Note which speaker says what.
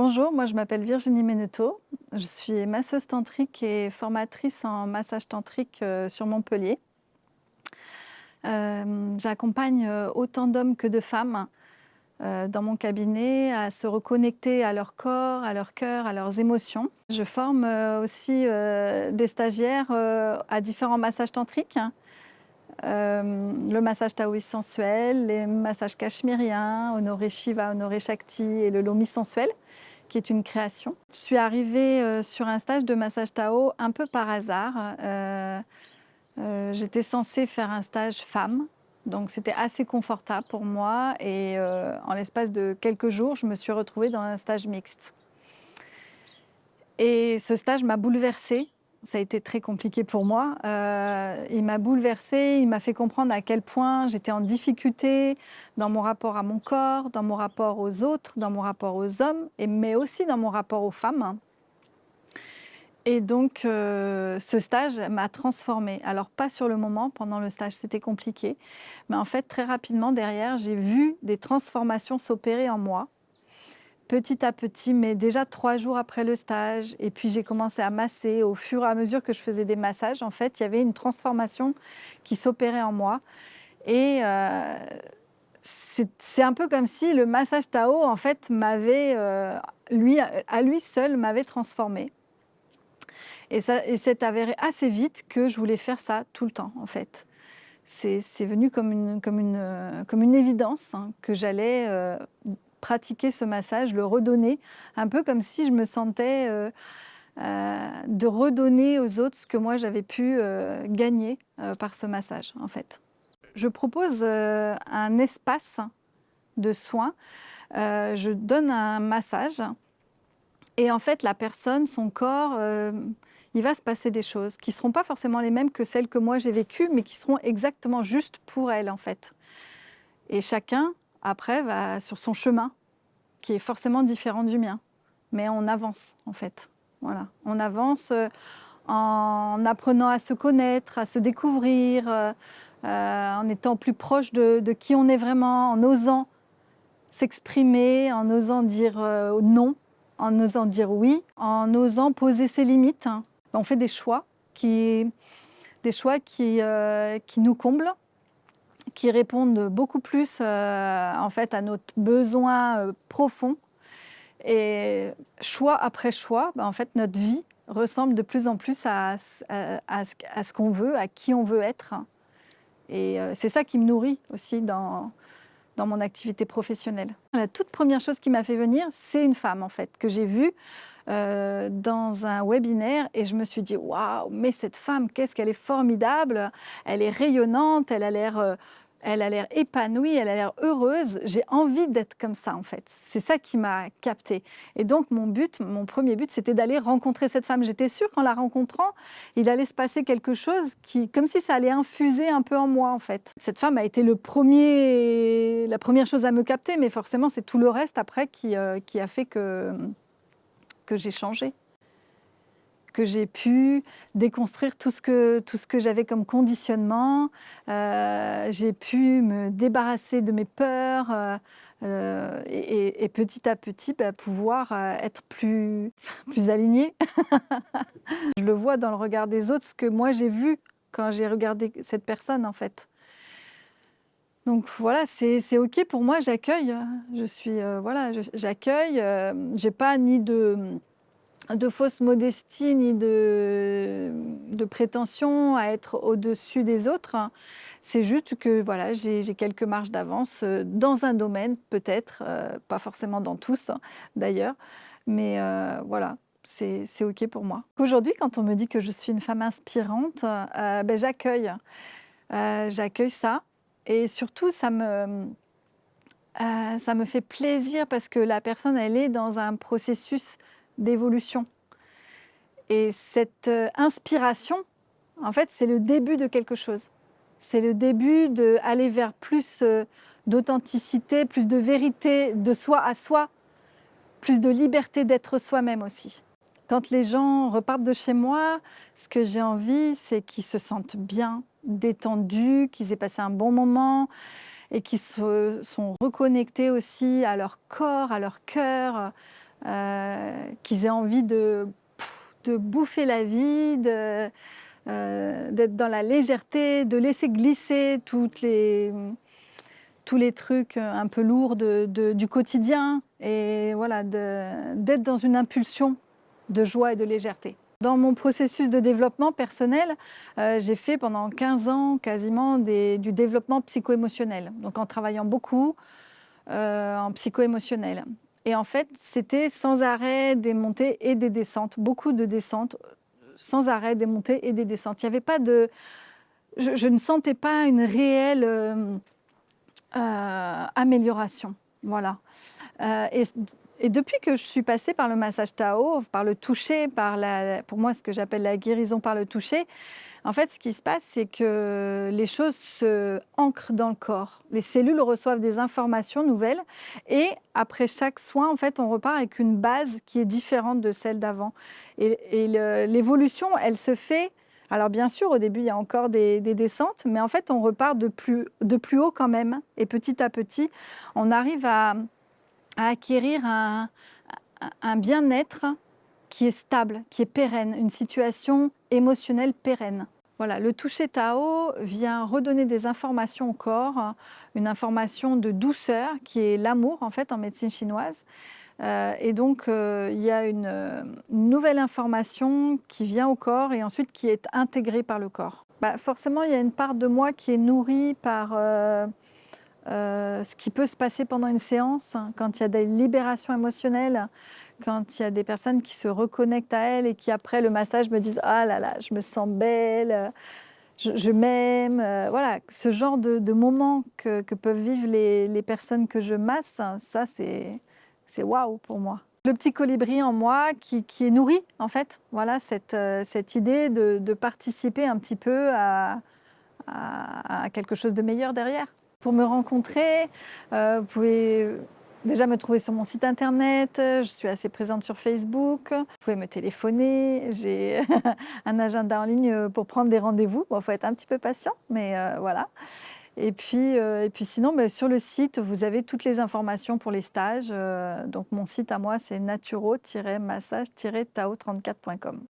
Speaker 1: Bonjour, moi je m'appelle Virginie Meneteau. Je suis masseuse tantrique et formatrice en massage tantrique sur Montpellier. J'accompagne autant d'hommes que de femmes dans mon cabinet à se reconnecter à leur corps, à leur cœur, à leurs émotions. Je forme aussi des stagiaires à différents massages tantriques. Le massage taoïste sensuel, les massages cachemiriens, Honoré Shiva, Honoré Shakti et le Lomi sensuel, qui est une création. Je suis arrivée sur un stage de massage Tao un peu par hasard. J'étais censée faire un stage femme, donc c'était assez confortable pour moi et en l'espace de quelques jours, je me suis retrouvée dans un stage mixte. Et ce stage m'a bouleversée. Ça a été très compliqué pour moi. Il m'a bouleversée, il m'a fait comprendre à quel point j'étais en difficulté dans mon rapport à mon corps, dans mon rapport aux autres, dans mon rapport aux hommes, mais aussi dans mon rapport aux femmes. Et donc, ce stage m'a transformée. Alors, pas sur le moment, pendant le stage, c'était compliqué. Mais en fait, très rapidement, derrière, j'ai vu des transformations s'opérer en moi. Petit à petit, mais déjà 3 jours après le stage, et puis j'ai commencé à masser. Au fur et à mesure que je faisais des massages, en fait, il y avait une transformation qui s'opérait en moi. Et c'est un peu comme si le massage Tao, en fait, m'avait, à lui seul, m'avait transformée. Et c'est avéré assez vite que je voulais faire ça tout le temps, en fait. C'est venu comme une évidence, hein, que j'allais pratiquer ce massage, le redonner, un peu comme si je me sentais de redonner aux autres ce que moi j'avais pu gagner par ce massage, en fait. Je propose un espace de soins. Je donne un massage et en fait la personne, son corps, il va se passer des choses qui ne seront pas forcément les mêmes que celles que moi j'ai vécues, mais qui seront exactement justes pour elle, en fait. Et chacun, après, va sur son chemin, qui est forcément différent du mien. Mais on avance, en fait. Voilà. On avance en apprenant à se connaître, à se découvrir, en étant plus proche de qui on est vraiment, en osant s'exprimer, en osant dire non, en osant dire oui, en osant poser ses limites, hein. On fait des choix qui nous comblent, qui répondent beaucoup plus en fait à notre besoin profond. Et choix après choix, en fait, notre vie ressemble de plus en plus à ce qu'on veut, à qui on veut être. Et c'est ça qui me nourrit aussi dans mon activité professionnelle. La toute première chose qui m'a fait venir, c'est une femme en fait, que j'ai vue dans un webinaire et je me suis dit waouh, mais cette femme, qu'est-ce qu'elle est formidable, elle est rayonnante, elle a l'air épanouie, elle a l'air heureuse. J'ai envie d'être comme ça en fait. C'est ça qui m'a captée. Et donc mon premier but, c'était d'aller rencontrer cette femme. J'étais sûre qu'en la rencontrant, il allait se passer quelque chose comme si ça allait infuser un peu en moi en fait. Cette femme a été la première chose à me capter, mais forcément c'est tout le reste après qui a fait que j'ai changé, que j'ai pu déconstruire tout ce que j'avais comme conditionnement. J'ai pu me débarrasser de mes peurs et petit à petit pouvoir être plus alignée. Je le vois dans le regard des autres, ce que moi j'ai vu quand j'ai regardé cette personne en fait. Donc voilà, c'est OK pour moi, j'accueille. Je suis, voilà, j'accueille. J'ai pas ni de fausse modestie ni de prétention à être au-dessus des autres. C'est juste que voilà, j'ai quelques marges d'avance dans un domaine peut-être, pas forcément dans tous d'ailleurs, mais voilà, c'est OK pour moi. Aujourd'hui, quand on me dit que je suis une femme inspirante, j'accueille. J'accueille ça et surtout ça me fait plaisir parce que la personne, elle est dans un processus d'évolution. Et cette inspiration, en fait, c'est le début de quelque chose. C'est le début d'aller vers plus d'authenticité, plus de vérité de soi à soi, plus de liberté d'être soi-même aussi. Quand les gens repartent de chez moi, ce que j'ai envie, c'est qu'ils se sentent bien, détendus, qu'ils aient passé un bon moment et qu'ils se sont reconnectés aussi à leur corps, à leur cœur, qu'ils aient envie de bouffer la vie, d'être dans la légèreté, de laisser glisser tous les trucs un peu lourds du quotidien et voilà, d'être dans une impulsion de joie et de légèreté. Dans mon processus de développement personnel, j'ai fait pendant 15 ans quasiment du développement psycho-émotionnel, donc en travaillant beaucoup en psycho-émotionnel. Et en fait, c'était sans arrêt des montées et des descentes, beaucoup de descentes, sans arrêt des montées et des descentes. Il y avait pas de, je ne sentais pas une réelle amélioration. Voilà. Et, et depuis que je suis passée par le massage Tao, par le toucher, pour moi ce que j'appelle la guérison par le toucher, en fait ce qui se passe c'est que les choses se ancrent dans le corps. Les cellules reçoivent des informations nouvelles et après chaque soin en fait on repart avec une base qui est différente de celle d'avant. Et l'évolution elle se fait. Alors bien sûr, au début, il y a encore des descentes, mais en fait, on repart de plus haut quand même. Et petit à petit, on arrive à acquérir un bien-être qui est stable, qui est pérenne, une situation émotionnelle pérenne. Voilà, le toucher Tao vient redonner des informations au corps, une information de douceur qui est l'amour en fait en médecine chinoise. Et donc, il y a une nouvelle information qui vient au corps et ensuite qui est intégrée par le corps. Forcément, il y a une part de moi qui est nourrie par ce qui peut se passer pendant une séance, quand il y a des libérations émotionnelles, quand il y a des personnes qui se reconnectent à elles et qui, après le massage, me disent « Ah là là, je me sens belle, je m'aime ». Voilà, ce genre de moments que peuvent vivre les personnes que je masse, ça, c'est waouh pour moi. Le petit colibri en moi qui est nourri, en fait, voilà, cette idée de participer un petit peu à quelque chose de meilleur derrière. Pour me rencontrer, vous pouvez déjà me trouver sur mon site internet, je suis assez présente sur Facebook, vous pouvez me téléphoner, j'ai un agenda en ligne pour prendre des rendez-vous. Bon, il faut être un petit peu patient, mais voilà. Et puis sinon, sur le site, vous avez toutes les informations pour les stages. Donc mon site à moi, c'est naturo-massage-tao34.com.